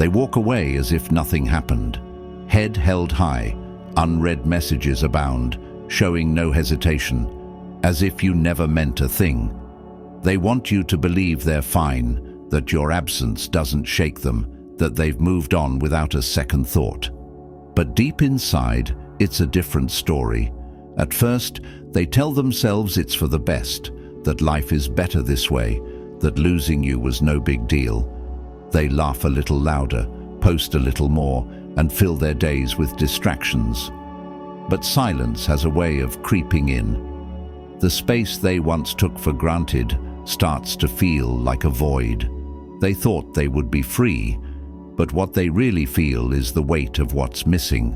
They walk away as if nothing happened. Head held high, unread messages abound, showing no hesitation, as if you never meant a thing. They want you to believe they're fine, that your absence doesn't shake them, that they've moved on without a second thought. But deep inside, it's a different story. At first, they tell themselves it's for the best, that life is better this way, that losing you was no big deal. They laugh a little louder, post a little more, and fill their days with distractions. But silence has a way of creeping in. The space they once took for granted starts to feel like a void. They thought they would be free, but what they really feel is the weight of what's missing.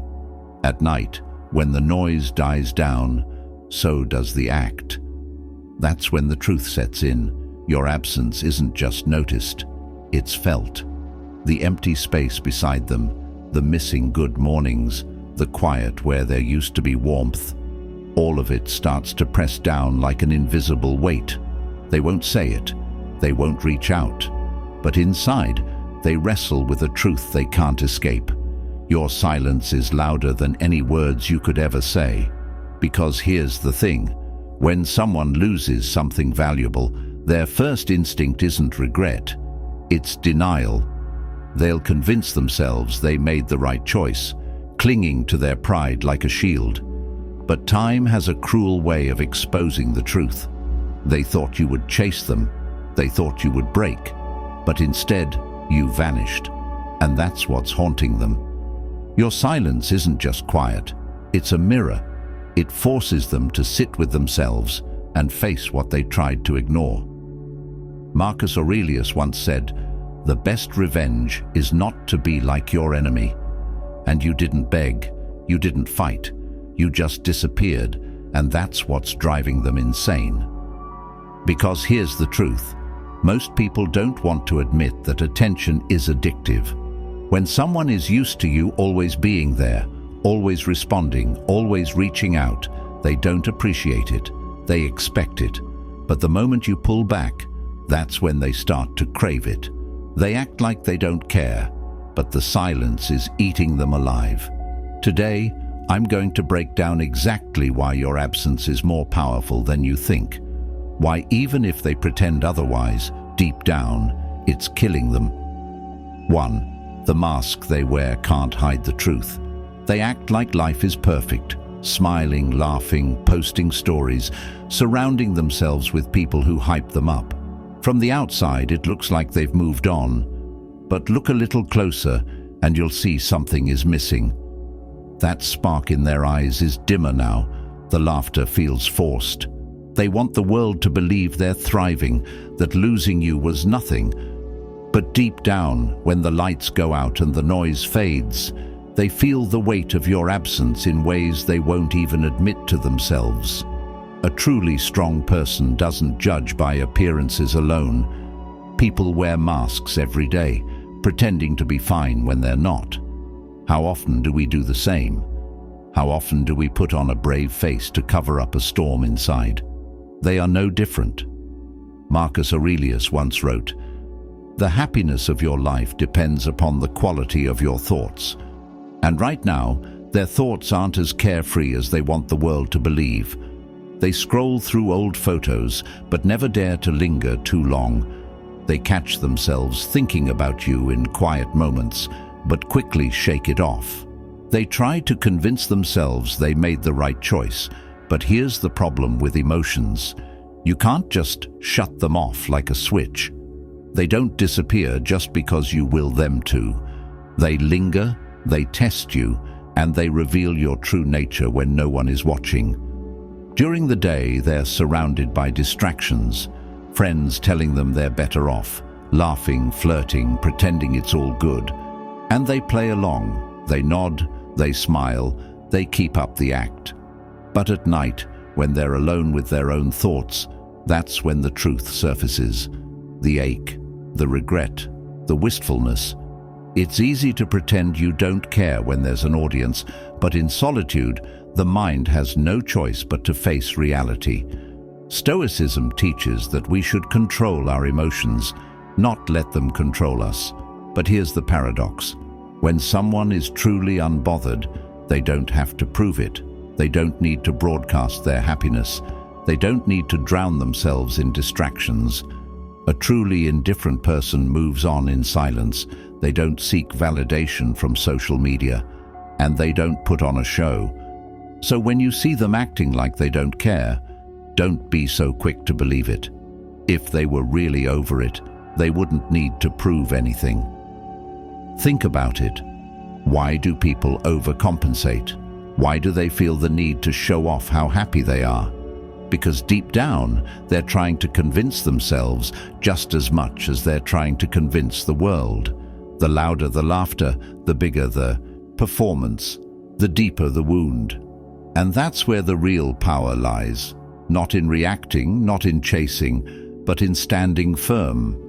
At night, when the noise dies down, so does the act. That's when the truth sets in. Your absence isn't just noticed, it's felt. The empty space beside them, the missing good mornings, the quiet where there used to be warmth, all of it starts to press down like an invisible weight. They won't say it, they won't reach out, but inside, they wrestle with a truth they can't escape. Your silence is louder than any words you could ever say. Because here's the thing, when someone loses something valuable, their first instinct isn't regret, it's denial. They'll convince themselves they made the right choice, clinging to their pride like a shield. But time has a cruel way of exposing the truth. They thought you would chase them, they thought you would break, but instead, you vanished, and that's what's haunting them. Your silence isn't just quiet, it's a mirror. It forces them to sit with themselves and face what they tried to ignore. Marcus Aurelius once said, "The best revenge is not to be like your enemy." And you didn't beg, you didn't fight, you just disappeared, and that's what's driving them insane. Because here's the truth, most people don't want to admit that attention is addictive. When someone is used to you always being there, always responding, always reaching out, they don't appreciate it, they expect it. But the moment you pull back, that's when they start to crave it. They act like they don't care, but the silence is eating them alive. Today, I'm going to break down exactly why your absence is more powerful than you think. Why even if they pretend otherwise, deep down, it's killing them. 1. The mask they wear can't hide the truth. They act like life is perfect, smiling, laughing, posting stories, surrounding themselves with people who hype them up. From the outside, it looks like they've moved on. But look a little closer and you'll see something is missing. That spark in their eyes is dimmer now. The laughter feels forced. They want the world to believe they're thriving, that losing you was nothing. But deep down, when the lights go out and the noise fades, they feel the weight of your absence in ways they won't even admit to themselves. A truly strong person doesn't judge by appearances alone. People wear masks every day, pretending to be fine when they're not. How often do we do the same? How often do we put on a brave face to cover up a storm inside? They are no different. Marcus Aurelius once wrote, "The happiness of your life depends upon the quality of your thoughts." And right now, their thoughts aren't as carefree as they want the world to believe. They scroll through old photos, but never dare to linger too long. They catch themselves thinking about you in quiet moments, but quickly shake it off. They try to convince themselves they made the right choice, but here's the problem with emotions. You can't just shut them off like a switch. They don't disappear just because you will them to. They linger, they test you, and they reveal your true nature when no one is watching. During the day, they're surrounded by distractions, friends telling them they're better off, laughing, flirting, pretending it's all good. And they play along, they nod, they smile, they keep up the act. But at night, when they're alone with their own thoughts, that's when the truth surfaces. The ache, the regret, the wistfulness. It's easy to pretend you don't care when there's an audience, but in solitude, the mind has no choice but to face reality. Stoicism teaches that we should control our emotions, not let them control us. But here's the paradox. When someone is truly unbothered, they don't have to prove it. They don't need to broadcast their happiness. They don't need to drown themselves in distractions. A truly indifferent person moves on in silence. They don't seek validation from social media, and they don't put on a show. So when you see them acting like they don't care, don't be so quick to believe it. If they were really over it, they wouldn't need to prove anything. Think about it. Why do people overcompensate? Why do they feel the need to show off how happy they are? Because deep down, they're trying to convince themselves just as much as they're trying to convince the world. The louder the laughter, the bigger the performance, the deeper the wound. And that's where the real power lies. Not in reacting, not in chasing, but in standing firm.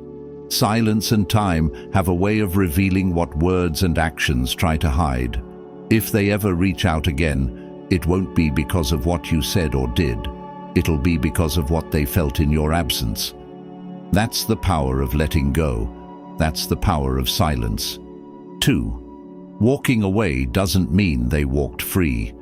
Silence and time have a way of revealing what words and actions try to hide. If they ever reach out again, it won't be because of what you said or did. It'll be because of what they felt in your absence. That's the power of letting go. That's the power of silence. 2. Walking away doesn't mean they walked free.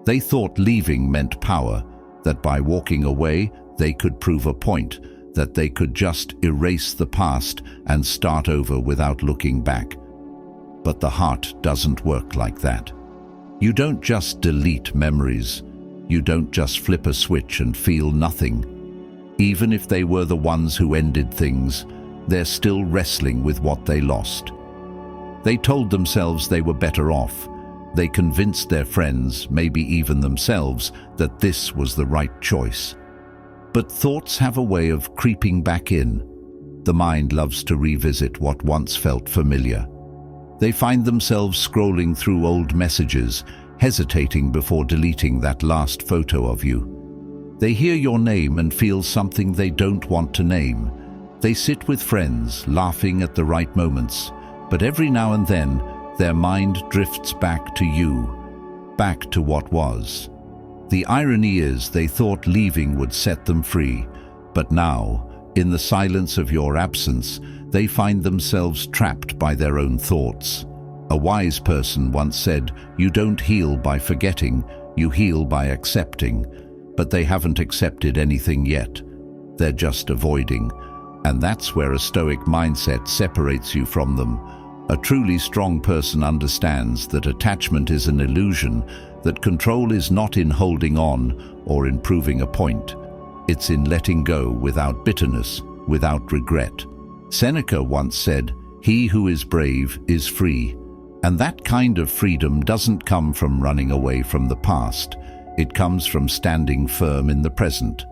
They thought leaving meant power, that by walking away they could prove a point, that they could just erase the past and start over without looking back. But the heart doesn't work like that. You don't just delete memories. You don't just flip a switch and feel nothing. Even if they were the ones who ended things, they're still wrestling with what they lost. They told themselves they were better off. They convinced their friends, maybe even themselves, that this was the right choice. But thoughts have a way of creeping back in. The mind loves to revisit what once felt familiar. They find themselves scrolling through old messages, hesitating before deleting that last photo of you. They hear your name and feel something they don't want to name. They sit with friends, laughing at the right moments, but every now and then, their mind drifts back to you, back to what was. The irony is they thought leaving would set them free, but now, in the silence of your absence, they find themselves trapped by their own thoughts. A wise person once said, "You don't heal by forgetting, you heal by accepting." But they haven't accepted anything yet. They're just avoiding. And that's where a Stoic mindset separates you from them. A truly strong person understands that attachment is an illusion, that control is not in holding on or in proving a point. It's in letting go without bitterness, without regret. Seneca once said, "He who is brave is free." And that kind of freedom doesn't come from running away from the past. It comes from standing firm in the present.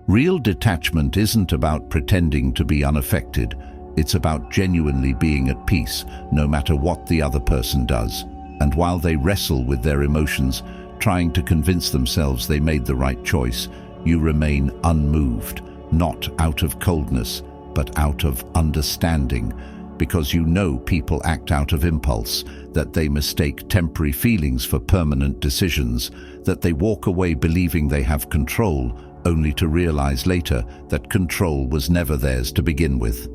Real detachment isn't about pretending to be unaffected. It's about genuinely being at peace, no matter what the other person does. And while they wrestle with their emotions, trying to convince themselves they made the right choice, you remain unmoved, not out of coldness, but out of understanding. Because you know people act out of impulse, that they mistake temporary feelings for permanent decisions, that they walk away believing they have control, only to realize later that control was never theirs to begin with.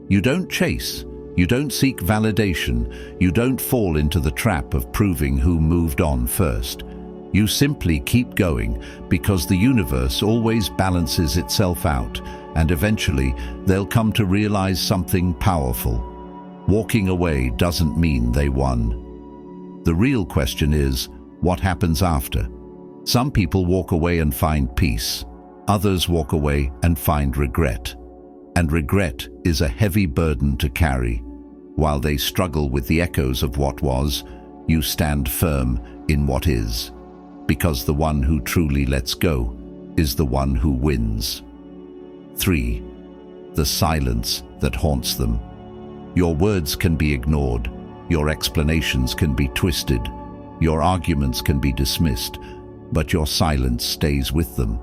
You don't chase, you don't seek validation, you don't fall into the trap of proving who moved on first. You simply keep going because the universe always balances itself out, and eventually they'll come to realize something powerful. Walking away doesn't mean they won. The real question is, what happens after? Some people walk away and find peace. Others walk away and find regret. And regret is a heavy burden to carry. While they struggle with the echoes of what was, you stand firm in what is. Because the one who truly lets go is the one who wins. 3. The silence that haunts them. Your words can be ignored, your explanations can be twisted, your arguments can be dismissed, but your silence stays with them.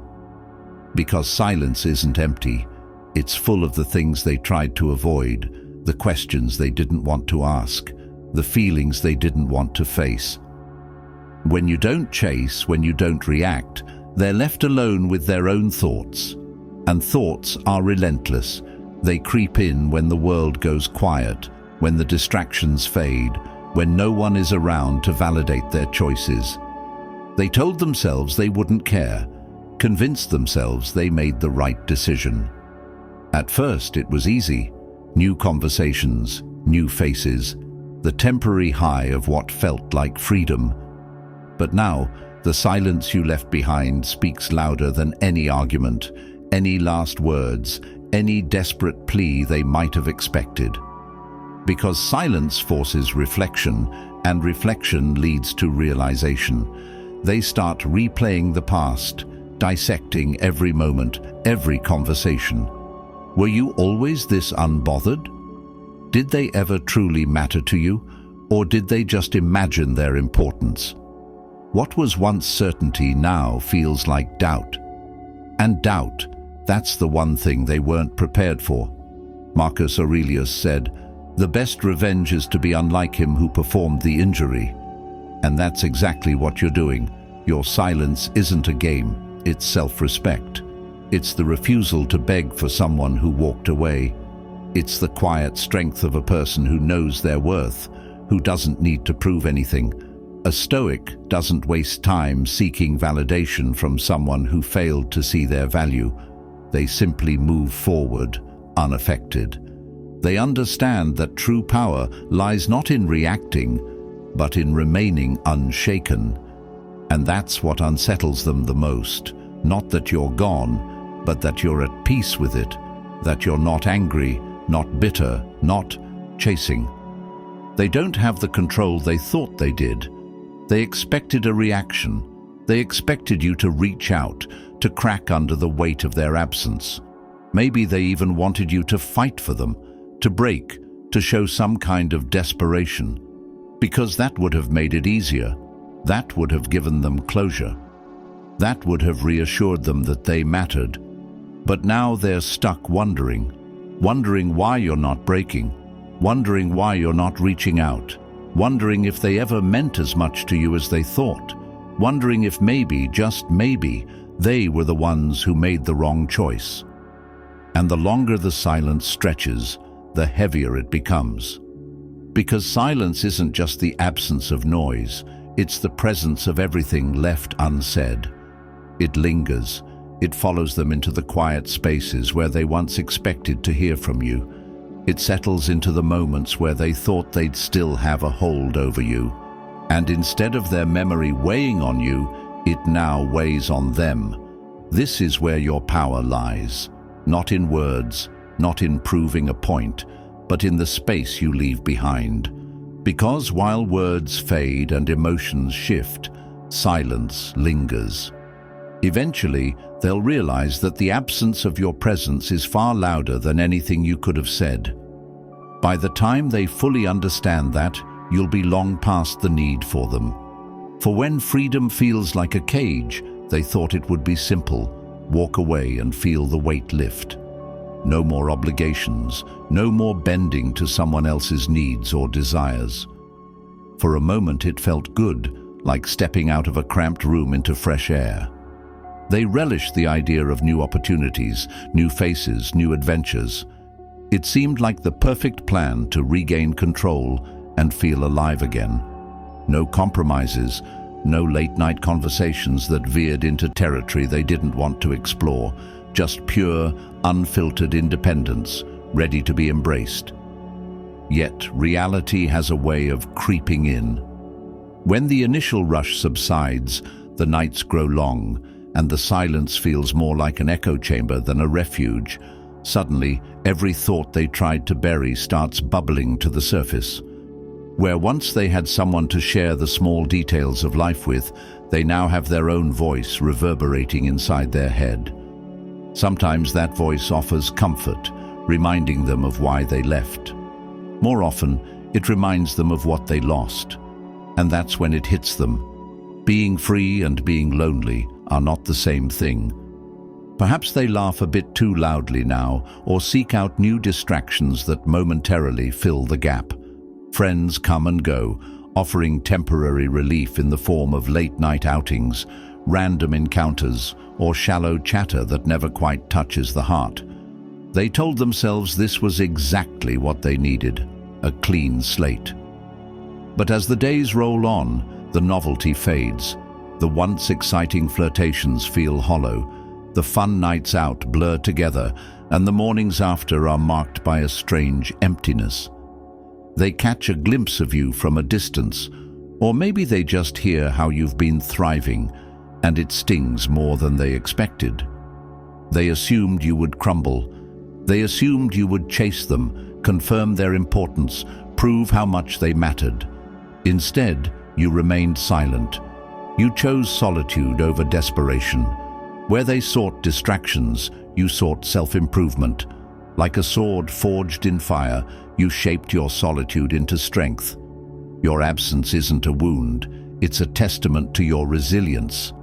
Because silence isn't empty, it's full of the things they tried to avoid, the questions they didn't want to ask, the feelings they didn't want to face. When you don't chase, when you don't react, they're left alone with their own thoughts. And thoughts are relentless. They creep in when the world goes quiet. when the distractions fade, when no one is around to validate their choices. They told themselves they wouldn't care, convinced themselves they made the right decision. At first it was easy. New conversations, new faces, the temporary high of what felt like freedom. But now, the silence you left behind speaks louder than any argument, any last words, any desperate plea they might have expected. Because silence forces reflection, and reflection leads to realization. They start replaying the past, dissecting every moment, every conversation. Were you always this unbothered? Did they ever truly matter to you, or did they just imagine their importance? What was once certainty now feels like doubt. And doubt, that's the one thing they weren't prepared for. Marcus Aurelius said, "The best revenge is to be unlike him who performed the injury." And that's exactly what you're doing. Your silence isn't a game, it's self-respect. It's the refusal to beg for someone who walked away. It's the quiet strength of a person who knows their worth, who doesn't need to prove anything. A Stoic doesn't waste time seeking validation from someone who failed to see their value. They simply move forward, unaffected. They understand that true power lies not in reacting, but in remaining unshaken. And that's what unsettles them the most. Not that you're gone, but that you're at peace with it, that you're not angry, not bitter, not chasing. They don't have the control they thought they did. They expected a reaction. They expected you to reach out, to crack under the weight of their absence. Maybe they even wanted you to fight for them, to break, to show some kind of desperation. Because that would have made it easier. That would have given them closure. That would have reassured them that they mattered. But now they're stuck wondering why you're not breaking, wondering why you're not reaching out, wondering if they ever meant as much to you as they thought, wondering if maybe, just maybe, they were the ones who made the wrong choice. And the longer the silence stretches, the heavier it becomes. Because silence isn't just the absence of noise, it's the presence of everything left unsaid. It lingers. It follows them into the quiet spaces where they once expected to hear from you. It settles into the moments where they thought they'd still have a hold over you. And instead of their memory weighing on you, it now weighs on them. This is where your power lies. Not in words, not in proving a point, but in the space you leave behind. Because while words fade and emotions shift, silence lingers. Eventually, they'll realize that the absence of your presence is far louder than anything you could have said. By the time they fully understand that, you'll be long past the need for them. For when freedom feels like a cage, they thought it would be simple. Walk away and feel the weight lift. No more obligations, no more bending to someone else's needs or desires. For a moment it felt good, like stepping out of a cramped room into fresh air. They relished the idea of new opportunities, new faces, new adventures. It seemed like the perfect plan to regain control and feel alive again. No compromises, no late-night conversations that veered into territory they didn't want to explore, just pure, unfiltered independence, ready to be embraced. Yet reality has a way of creeping in. When the initial rush subsides, the nights grow long, and the silence feels more like an echo chamber than a refuge. Suddenly, every thought they tried to bury starts bubbling to the surface. Where once they had someone to share the small details of life with, they now have their own voice reverberating inside their head. Sometimes that voice offers comfort, reminding them of why they left. More often, it reminds them of what they lost. And that's when it hits them. Being free and being lonely are not the same thing. Perhaps they laugh a bit too loudly now, or seek out new distractions that momentarily fill the gap. Friends come and go, offering temporary relief in the form of late-night outings, random encounters, or shallow chatter that never quite touches the heart. They told themselves this was exactly what they needed. a clean slate. But as the days roll on, the novelty fades. The once exciting flirtations feel hollow. The fun nights out blur together, and the mornings after are marked by a strange emptiness. They catch a glimpse of you from a distance, or maybe they just hear how you've been thriving, and it stings more than they expected. They assumed you would crumble. They assumed you would chase them, confirm their importance, prove how much they mattered. Instead, you remained silent. You chose solitude over desperation. Where they sought distractions, you sought self-improvement. Like a sword forged in fire, you shaped your solitude into strength. Your absence isn't a wound, it's a testament to your resilience.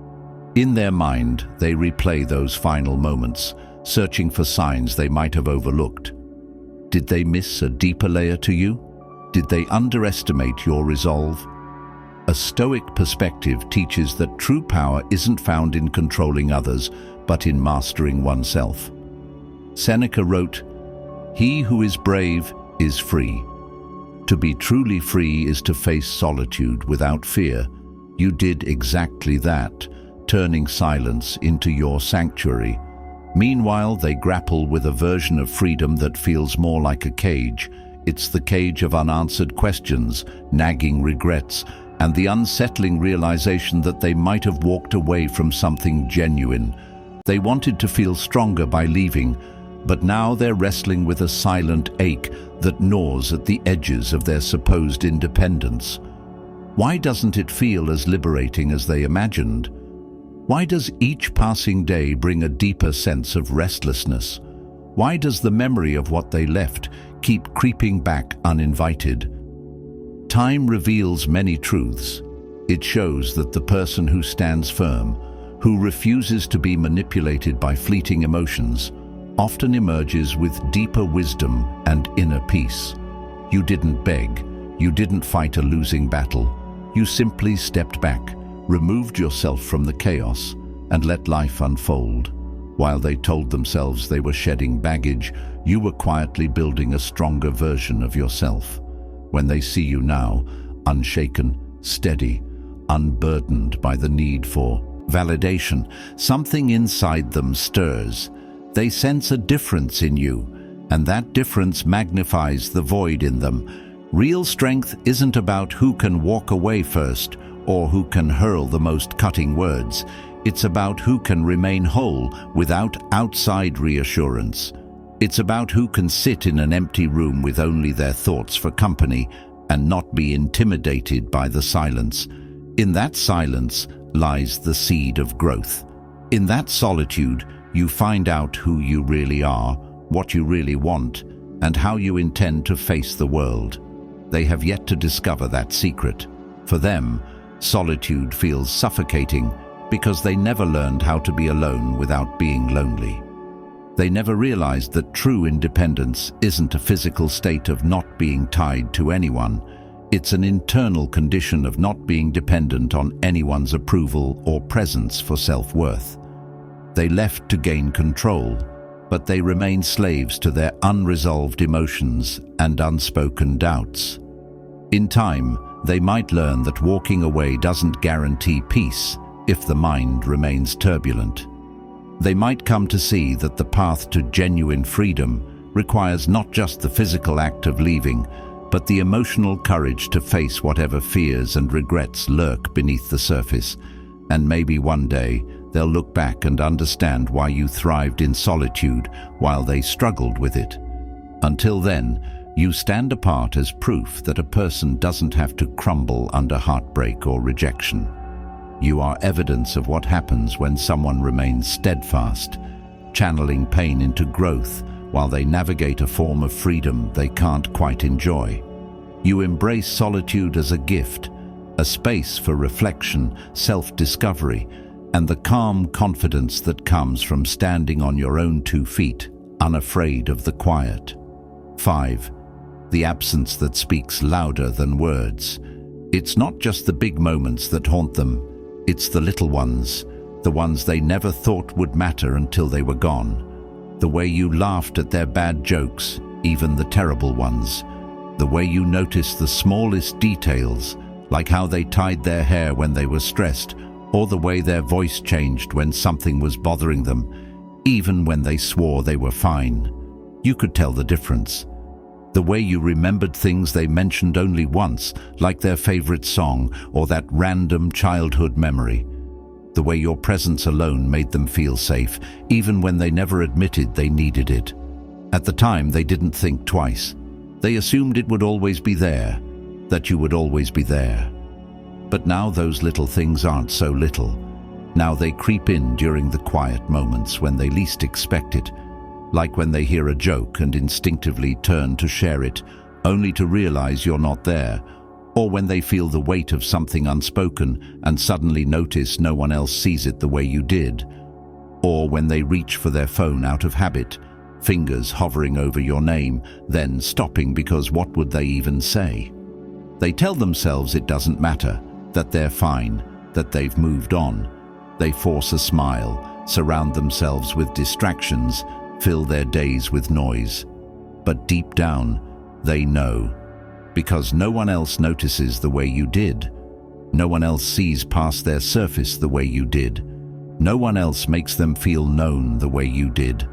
In their mind, they replay those final moments, searching for signs they might have overlooked. Did they miss a deeper layer to you? Did they underestimate your resolve? A Stoic perspective teaches that true power isn't found in controlling others, but in mastering oneself. Seneca wrote, "He who is brave is free." To be truly free is to face solitude without fear. You did exactly that, turning silence into your sanctuary. Meanwhile, they grapple with a version of freedom that feels more like a cage. It's the cage of unanswered questions, nagging regrets, and the unsettling realization that they might have walked away from something genuine. They wanted to feel stronger by leaving, but now they're wrestling with a silent ache that gnaws at the edges of their supposed independence. Why doesn't it feel as liberating as they imagined? Why does each passing day bring a deeper sense of restlessness? Why does the memory of what they left keep creeping back uninvited? Time reveals many truths. It shows that the person who stands firm, who refuses to be manipulated by fleeting emotions, often emerges with deeper wisdom and inner peace. You didn't beg, you didn't fight a losing battle. You simply stepped back, removed yourself from the chaos, and let life unfold. While they told themselves they were shedding baggage, you were quietly building a stronger version of yourself. When they see you now, unshaken, steady, unburdened by the need for validation, something inside them stirs. They sense a difference in you, and that difference magnifies the void in them. Real strength isn't about who can walk away first or who can hurl the most cutting words. It's about who can remain whole without outside reassurance. It's about who can sit in an empty room with only their thoughts for company and not be intimidated by the silence. In that silence lies the seed of growth. In that solitude, you find out who you really are, what you really want, and how you intend to face the world. They have yet to discover that secret. For them, solitude feels suffocating because they never learned how to be alone without being lonely. They never realized that true independence isn't a physical state of not being tied to anyone. It's an internal condition of not being dependent on anyone's approval or presence for self-worth. They left to gain control, but they remain slaves to their unresolved emotions and unspoken doubts. In time, they might learn that walking away doesn't guarantee peace if the mind remains turbulent. They might come to see that the path to genuine freedom requires not just the physical act of leaving, but the emotional courage to face whatever fears and regrets lurk beneath the surface. And maybe one day, they'll look back and understand why you thrived in solitude while they struggled with it. Until then, you stand apart as proof that a person doesn't have to crumble under heartbreak or rejection. You are evidence of what happens when someone remains steadfast, channeling pain into growth while they navigate a form of freedom they can't quite enjoy. You embrace solitude as a gift, a space for reflection, self-discovery, and the calm confidence that comes from standing on your own 2 feet, unafraid of the quiet. 5. The absence that speaks louder than words. It's not just the big moments that haunt them. It's the little ones, the ones they never thought would matter until they were gone. The way you laughed at their bad jokes, even the terrible ones. The way you notice the smallest details, like how they tied their hair when they were stressed, or the way their voice changed when something was bothering them, even when they swore they were fine. You could tell the difference. The way you remembered things they mentioned only once, like their favorite song or that random childhood memory. The way your presence alone made them feel safe, even when they never admitted they needed it. At the time, they didn't think twice. They assumed it would always be there, that you would always be there. But now those little things aren't so little. Now they creep in during the quiet moments when they least expect it, like when they hear a joke and instinctively turn to share it, only to realize you're not there, or when they feel the weight of something unspoken and suddenly notice no one else sees it the way you did, or when they reach for their phone out of habit, fingers hovering over your name, then stopping because what would they even say? They tell themselves it doesn't matter, that they're fine, that they've moved on. They force a smile, surround themselves with distractions, fill their days with noise. But deep down, they know. Because no one else notices the way you did. No one else sees past their surface the way you did. No one else makes them feel known the way you did.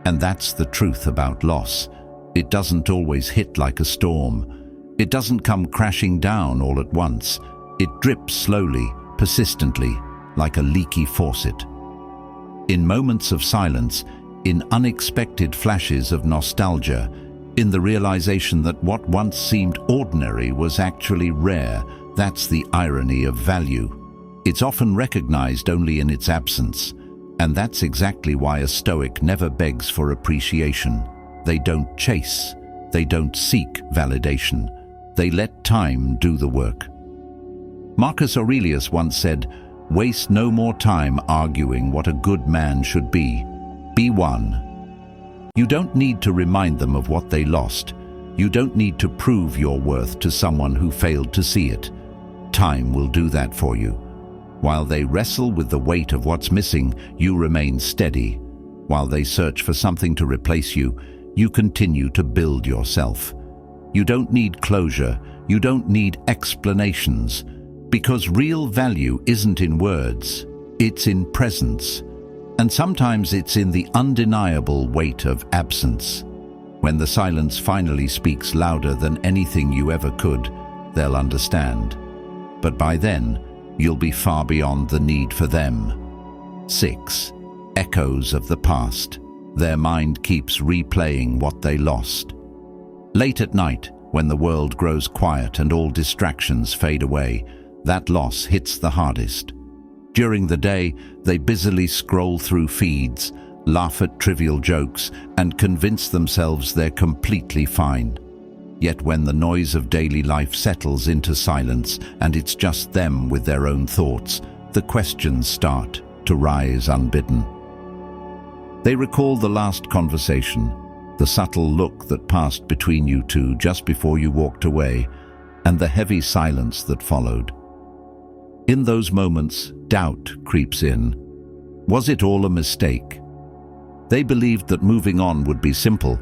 And that's the truth about loss. It doesn't always hit like a storm. It doesn't come crashing down all at once. It drips slowly, persistently, like a leaky faucet. In moments of silence, in unexpected flashes of nostalgia, in the realization that what once seemed ordinary was actually rare, that's the irony of value. It's often recognized only in its absence, and that's exactly why a Stoic never begs for appreciation. They don't chase, they don't seek validation. They let time do the work. Marcus Aurelius once said, "Waste no more time arguing what a good man should be. Be one." You don't need to remind them of what they lost. You don't need to prove your worth to someone who failed to see it. Time will do that for you. While they wrestle with the weight of what's missing, you remain steady. While they search for something to replace you, you continue to build yourself. You don't need closure. You don't need explanations. Because real value isn't in words, it's in presence. And sometimes it's in the undeniable weight of absence. When the silence finally speaks louder than anything you ever could, they'll understand. But by then, you'll be far beyond the need for them. 6. Echoes of the past. Their mind keeps replaying what they lost. Late at night, when the world grows quiet and all distractions fade away, that loss hits the hardest. During the day, they busily scroll through feeds, laugh at trivial jokes, and convince themselves they're completely fine. Yet when the noise of daily life settles into silence and it's just them with their own thoughts, the questions start to rise unbidden. They recall the last conversation, the subtle look that passed between you two just before you walked away, and the heavy silence that followed. In those moments, doubt creeps in. Was it all a mistake? They believed that moving on would be simple,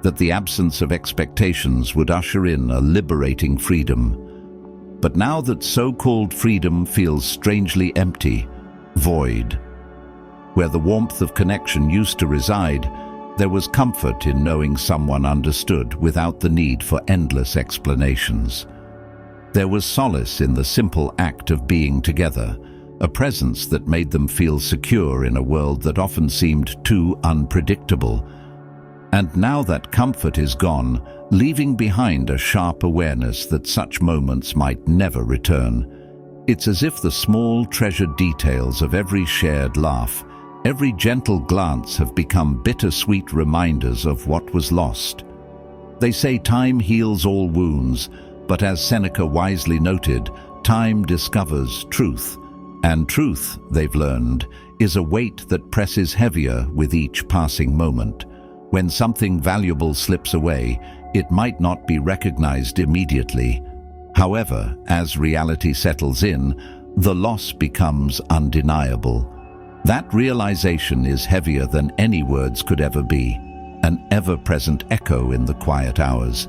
that the absence of expectations would usher in a liberating freedom. But now that so-called freedom feels strangely empty, void. Where the warmth of connection used to reside, there was comfort in knowing someone understood without the need for endless explanations. There was solace in the simple act of being together, a presence that made them feel secure in a world that often seemed too unpredictable. And now that comfort is gone, leaving behind a sharp awareness that such moments might never return. It's as if the small treasured details of every shared laugh, every gentle glance have become bittersweet reminders of what was lost. They say time heals all wounds, but as Seneca wisely noted, time discovers truth. And truth, they've learned, is a weight that presses heavier with each passing moment. When something valuable slips away, it might not be recognized immediately. However, as reality settles in, the loss becomes undeniable. That realization is heavier than any words could ever be, an ever-present echo in the quiet hours.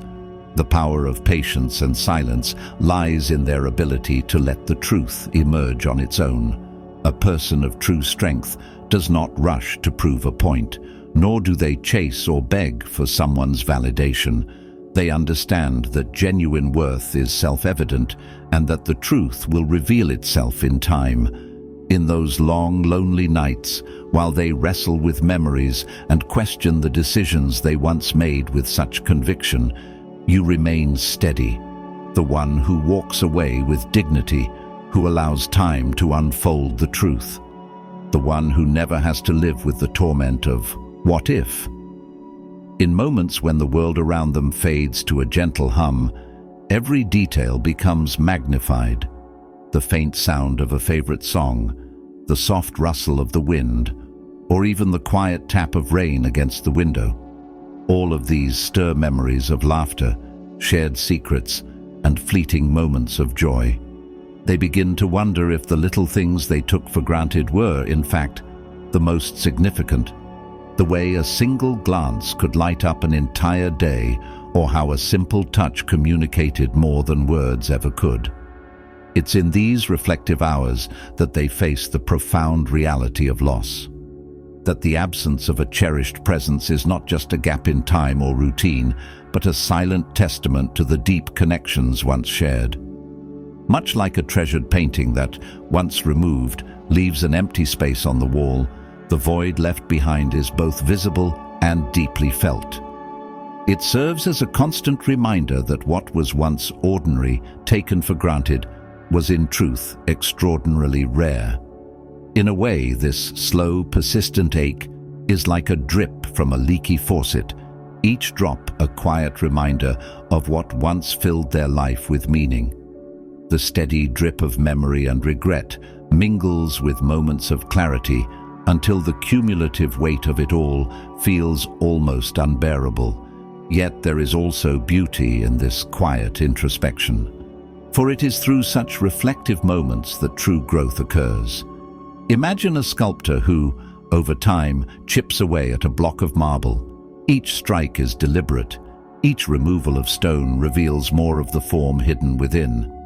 The power of patience and silence lies in their ability to let the truth emerge on its own. A person of true strength does not rush to prove a point, nor do they chase or beg for someone's validation. They understand that genuine worth is self-evident and that the truth will reveal itself in time. In those long, lonely nights, while they wrestle with memories and question the decisions they once made with such conviction, you remain steady, the one who walks away with dignity, who allows time to unfold the truth, the one who never has to live with the torment of what if. In moments when the world around them fades to a gentle hum, every detail becomes magnified. The faint sound of a favorite song, the soft rustle of the wind, or even the quiet tap of rain against the window. All of these stir memories of laughter, shared secrets, and fleeting moments of joy. They begin to wonder if the little things they took for granted were, in fact, the most significant. The way a single glance could light up an entire day, or how a simple touch communicated more than words ever could. It's in these reflective hours that they face the profound reality of loss. That the absence of a cherished presence is not just a gap in time or routine, but a silent testament to the deep connections once shared. Much like a treasured painting that, once removed, leaves an empty space on the wall, the void left behind is both visible and deeply felt. It serves as a constant reminder that what was once ordinary, taken for granted, was in truth extraordinarily rare. In a way, this slow, persistent ache is like a drip from a leaky faucet, each drop a quiet reminder of what once filled their life with meaning. The steady drip of memory and regret mingles with moments of clarity until the cumulative weight of it all feels almost unbearable. Yet there is also beauty in this quiet introspection. For it is through such reflective moments that true growth occurs. Imagine a sculptor who, over time, chips away at a block of marble. Each strike is deliberate. Each removal of stone reveals more of the form hidden within.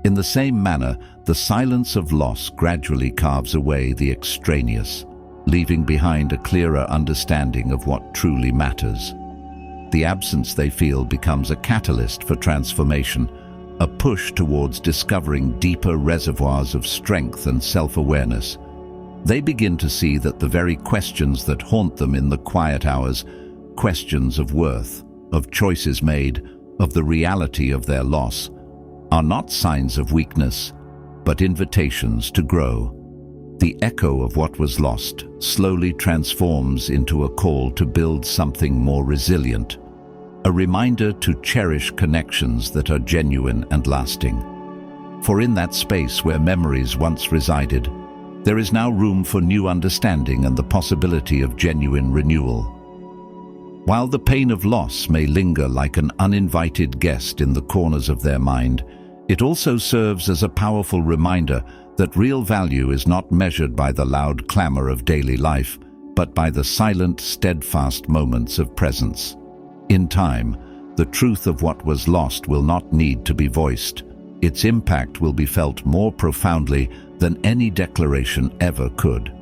In the same manner, the silence of loss gradually carves away the extraneous, leaving behind a clearer understanding of what truly matters. The absence they feel becomes a catalyst for transformation, a push towards discovering deeper reservoirs of strength and self-awareness. They begin to see that the very questions that haunt them in the quiet hours, questions of worth, of choices made, of the reality of their loss, are not signs of weakness, but invitations to grow. The echo of what was lost slowly transforms into a call to build something more resilient, a reminder to cherish connections that are genuine and lasting. For in that space where memories once resided, there is now room for new understanding and the possibility of genuine renewal. While the pain of loss may linger like an uninvited guest in the corners of their mind, it also serves as a powerful reminder that real value is not measured by the loud clamor of daily life, but by the silent, steadfast moments of presence. In time, the truth of what was lost will not need to be voiced. Its impact will be felt more profoundly than any declaration ever could.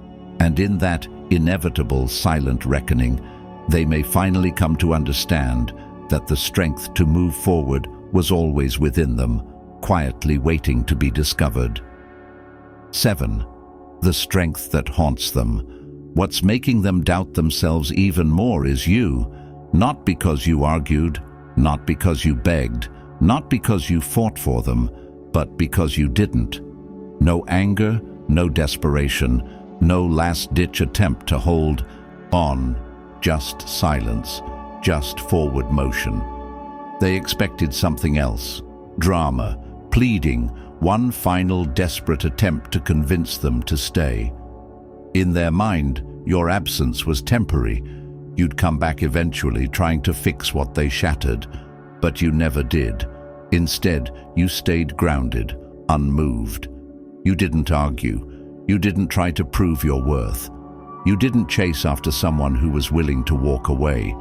And in that inevitable silent reckoning, they may finally come to understand that the strength to move forward was always within them, quietly waiting to be discovered. 7. The strength that haunts them. What's making them doubt themselves even more is you, not because you argued, not because you begged, not because you fought for them, but because you didn't. No anger, no desperation, no last-ditch attempt to hold on, just silence, just forward motion. They expected something else, drama, pleading, one final desperate attempt to convince them to stay. In their mind, your absence was temporary. You'd come back eventually, trying to fix what they shattered, but you never did. Instead, you stayed grounded, unmoved. You didn't argue. You didn't try to prove your worth. You didn't chase after someone who was willing to walk away,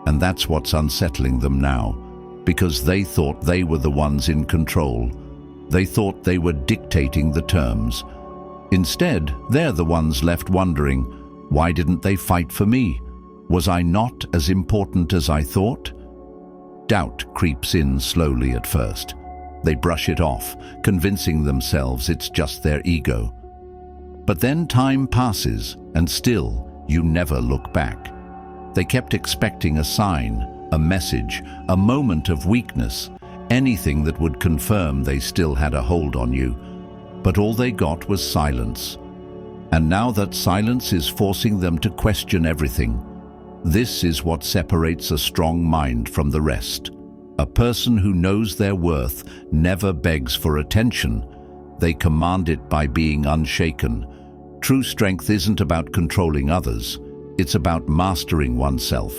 and that's what's unsettling them now. because they thought they were the ones in control. They thought they were dictating the terms. Instead, they're the ones left wondering, why didn't they fight for me? Was I not as important as I thought? Doubt creeps in slowly at first. They brush it off, convincing themselves it's just their ego. But then time passes, and still, you never look back. They kept expecting a sign, a message, a moment of weakness, anything that would confirm they still had a hold on you. But all they got was silence. And now that silence is forcing them to question everything. This is what separates a strong mind from the rest. A person who knows their worth never begs for attention. They command it by being unshaken. True strength isn't about controlling others. It's about mastering oneself.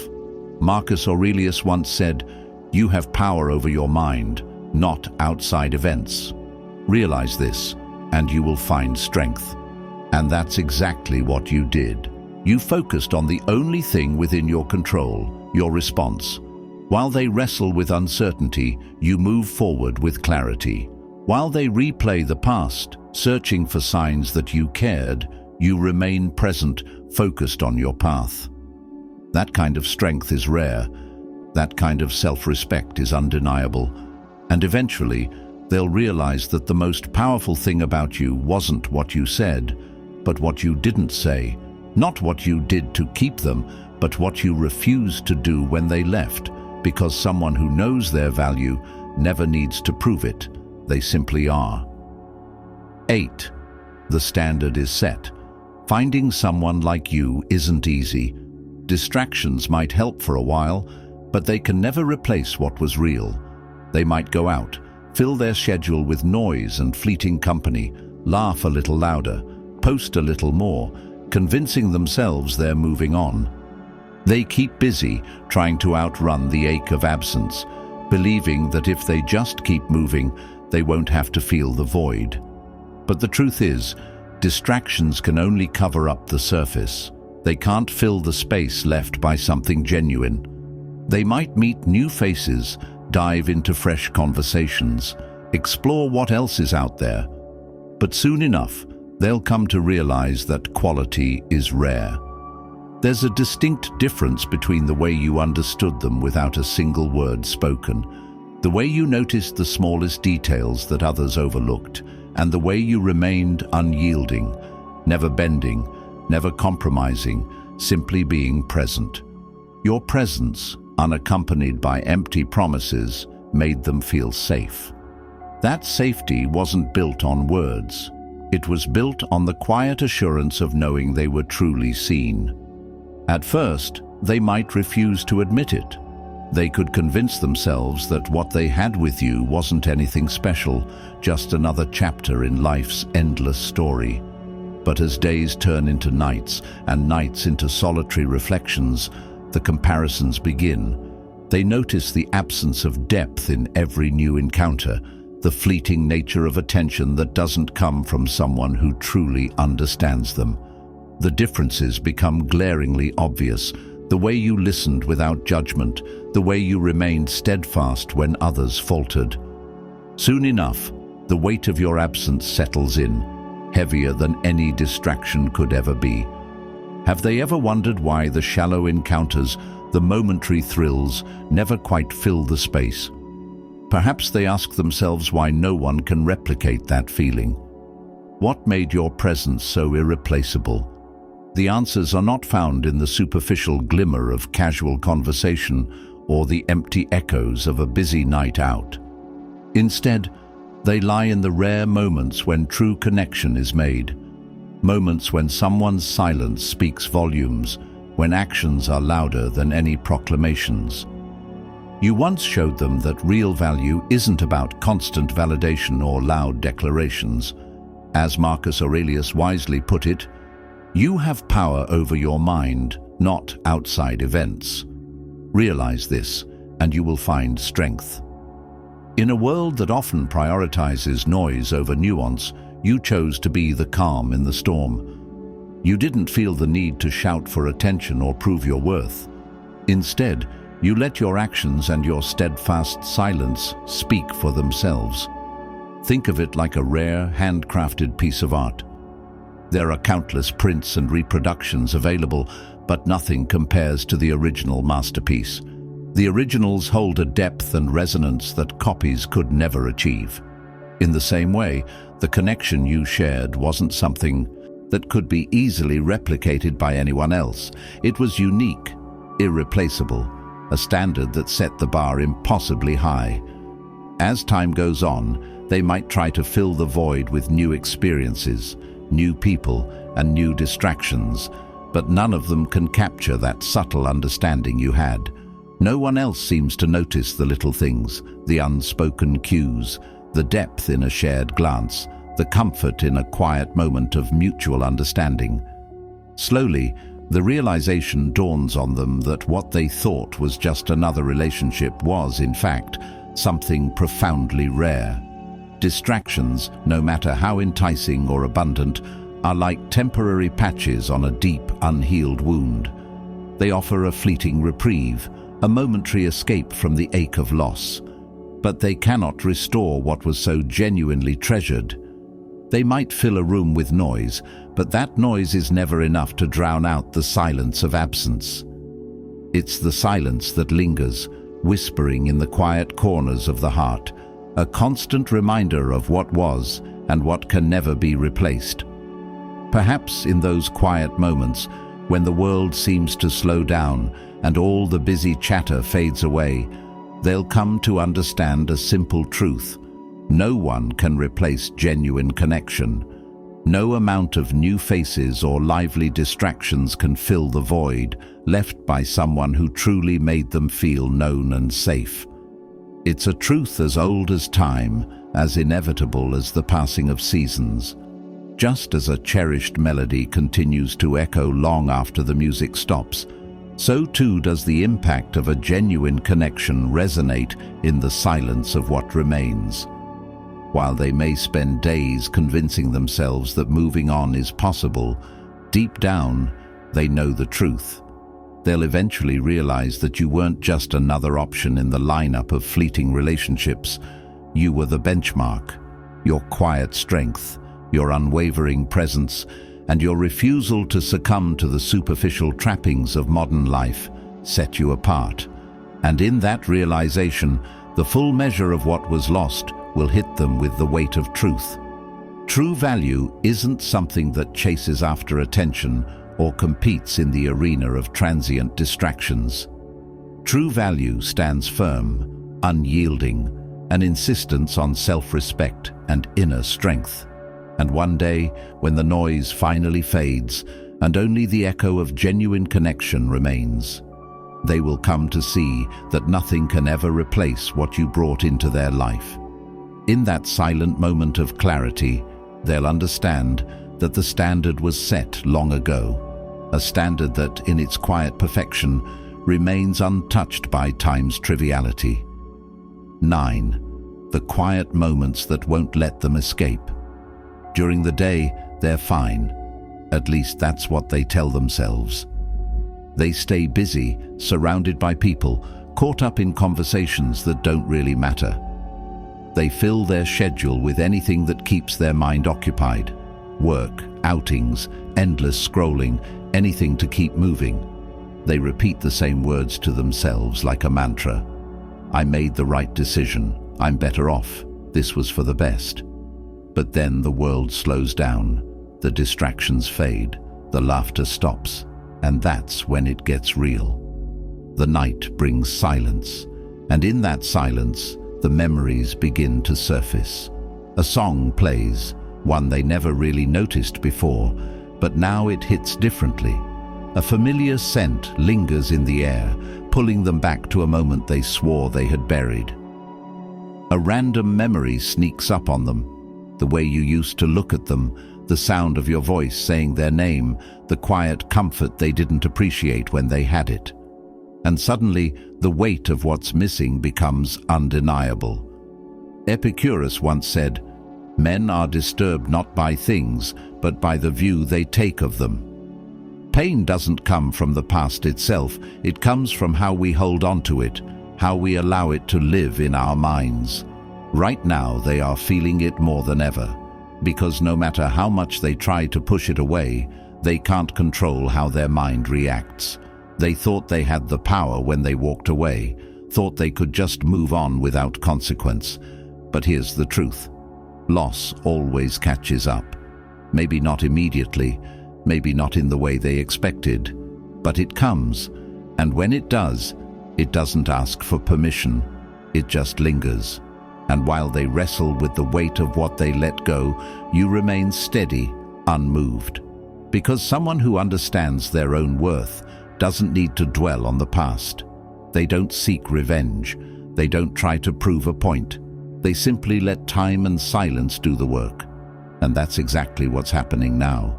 Marcus Aurelius once said, "You have power over your mind, not outside events." Realize this, and you will find strength. And that's exactly what you did. You focused on the only thing within your control, your response. While they wrestle with uncertainty, you move forward with clarity. While they replay the past, searching for signs that you cared, you remain present, focused on your path. That kind of strength is rare. That kind of self-respect is undeniable. And eventually, they'll realize that the most powerful thing about you wasn't what you said, but what you didn't say. Not what you did to keep them, but what you refused to do when they left, because someone who knows their value never needs to prove it. They simply are. 8. The standard is set. Finding someone like you isn't easy. Distractions might help for a while, but they can never replace what was real. They might go out, fill their schedule with noise and fleeting company, laugh a little louder, post a little more, convincing themselves they're moving on. They keep busy, trying to outrun the ache of absence, believing that if they just keep moving, they won't have to feel the void. But the truth is, distractions can only cover up the surface. They can't fill the space left by something genuine. They might meet new faces, dive into fresh conversations, explore what else is out there. But soon enough, they'll come to realize that quality is rare. There's a distinct difference between the way you understood them without a single word spoken, the way you noticed the smallest details that others overlooked, and the way you remained unyielding, never bending, never compromising, simply being present. Your presence, unaccompanied by empty promises, made them feel safe. That safety wasn't built on words. It was built on the quiet assurance of knowing they were truly seen. At first, they might refuse to admit it. They could convince themselves that what they had with you wasn't anything special, just another chapter in life's endless story. But as days turn into nights, and nights into solitary reflections, the comparisons begin. They notice the absence of depth in every new encounter, the fleeting nature of attention that doesn't come from someone who truly understands them. The differences become glaringly obvious. The way you listened without judgment, the way you remained steadfast when others faltered. Soon enough, the weight of your absence settles in, heavier than any distraction could ever be. Have they ever wondered why the shallow encounters, the momentary thrills, never quite fill the space? Perhaps they ask themselves why no one can replicate that feeling. What made your presence so irreplaceable? The answers are not found in the superficial glimmer of casual conversation or the empty echoes of a busy night out. Instead, they lie in the rare moments when true connection is made. Moments when someone's silence speaks volumes, when actions are louder than any proclamations. You once showed them that real value isn't about constant validation or loud declarations. As Marcus Aurelius wisely put it, you have power over your mind, not outside events. Realize this, and you will find strength. In a world that often prioritizes noise over nuance, you chose to be the calm in the storm. You didn't feel the need to shout for attention or prove your worth. Instead, You let your actions and your steadfast silence speak for themselves. Think of it like a rare, handcrafted piece of art. There are countless prints and reproductions available, but nothing compares to the original masterpiece. The originals hold a depth and resonance that copies could never achieve. In the same way, the connection you shared wasn't something that could be easily replicated by anyone else. It was unique, irreplaceable, a standard that set the bar impossibly high. As time goes on, they might try to fill the void with new experiences, new people, and new distractions, but none of them can capture that subtle understanding you had. No one else seems to notice the little things, the unspoken cues, the depth in a shared glance, the comfort in a quiet moment of mutual understanding. Slowly, the realization dawns on them that what they thought was just another relationship was, in fact, something profoundly rare. Distractions, no matter how enticing or abundant, are like temporary patches on a deep, unhealed wound. They offer a fleeting reprieve, a momentary escape from the ache of loss. But they cannot restore what was so genuinely treasured. They might fill a room with noise, but that noise is never enough to drown out the silence of absence. It's the silence that lingers, whispering in the quiet corners of the heart, a constant reminder of what was and what can never be replaced. Perhaps in those quiet moments, when the world seems to slow down and all the busy chatter fades away, they'll come to understand a simple truth. No one can replace genuine connection. No amount of new faces or lively distractions can fill the void left by someone who truly made them feel known and safe. It's a truth as old as time, as inevitable as the passing of seasons. Just as a cherished melody continues to echo long after the music stops, so too does the impact of a genuine connection resonate in the silence of what remains. While they may spend days convincing themselves that moving on is possible, deep down, they know the truth. They'll eventually realize that you weren't just another option in the lineup of fleeting relationships. You were the benchmark. Your quiet strength, your unwavering presence, and your refusal to succumb to the superficial trappings of modern life set you apart. And in that realization, the full measure of what was lost will hit them with the weight of truth. True value isn't something that chases after attention or competes in the arena of transient distractions. True value stands firm, unyielding, an insistence on self-respect and inner strength. And one day, when the noise finally fades and only the echo of genuine connection remains, they will come to see that nothing can ever replace what you brought into their life. In that silent moment of clarity, they'll understand that the standard was set long ago, a standard that, in its quiet perfection, remains untouched by time's triviality. 9. The quiet moments that won't let them escape. During the day, they're fine. At least that's what they tell themselves. They stay busy, surrounded by people, caught up in conversations that don't really matter. They fill their schedule with anything that keeps their mind occupied. Work, outings, endless scrolling, anything to keep moving. They repeat the same words to themselves like a mantra. I made the right decision. I'm better off. This was for the best. But then the world slows down, the distractions fade, the laughter stops, and that's when it gets real. The night brings silence, and in that silence, the memories begin to surface. A song plays, one they never really noticed before, but now it hits differently. A familiar scent lingers in the air, pulling them back to a moment they swore they had buried. A random memory sneaks up on them. The way you used to look at them, the sound of your voice saying their name, the quiet comfort they didn't appreciate when they had it. And suddenly, the weight of what's missing becomes undeniable. Epicurus once said, "Men are disturbed not by things, but by the view they take of them." Pain doesn't come from the past itself, it comes from how we hold on to it, how we allow it to live in our minds. Right now, they are feeling it more than ever, because no matter how much they try to push it away, they can't control how their mind reacts. They thought they had the power when they walked away, thought they could just move on without consequence. But here's the truth. Loss always catches up. Maybe not immediately, maybe not in the way they expected, but it comes, and when it does, it doesn't ask for permission, it just lingers. And while they wrestle with the weight of what they let go, you remain steady, unmoved. Because someone who understands their own worth doesn't need to dwell on the past. They don't seek revenge. They don't try to prove a point. They simply let time and silence do the work. And that's exactly what's happening now.